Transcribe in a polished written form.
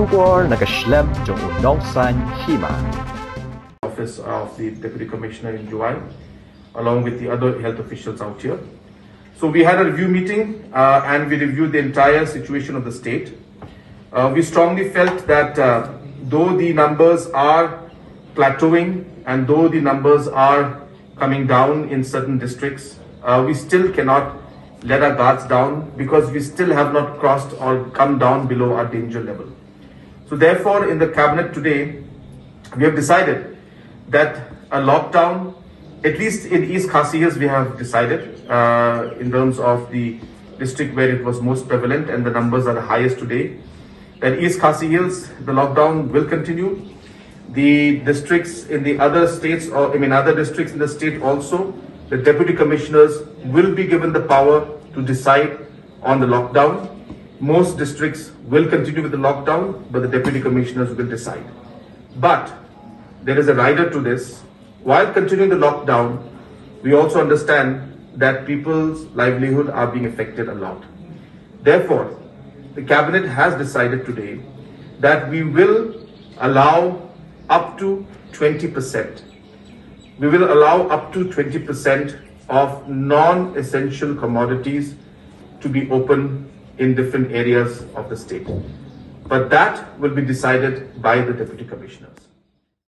Shubor nakaslem jong unongsan Hima. Office of the Deputy Commissioner in July, along with the other health officials out here. So we had a review meeting and we reviewed the entire situation of the state. We strongly felt that though the numbers are plateauing and though the numbers are coming down in certain districts, we still cannot let our guards down because we still have not crossed or come down below our danger level. So therefore, in the cabinet today, we have decided that a lockdown, at least in East Khasi Hills, we have decided in terms of the district where it was most prevalent and the numbers are the highest today, that East Khasi Hills, the lockdown will continue. The districts in the other states, other districts in the state also, the deputy commissioners will be given the power to decide on the lockdown. Most districts will continue with the lockdown, but the deputy commissioners will decide. But there is a rider to this. While continuing the lockdown, we also understand that people's livelihood are being affected a lot. Therefore, the cabinet has decided today that we will allow up to 20%. We will allow up to 20% of non-essential commodities to be open in different areas of the state. But that will be decided by the deputy commissioners.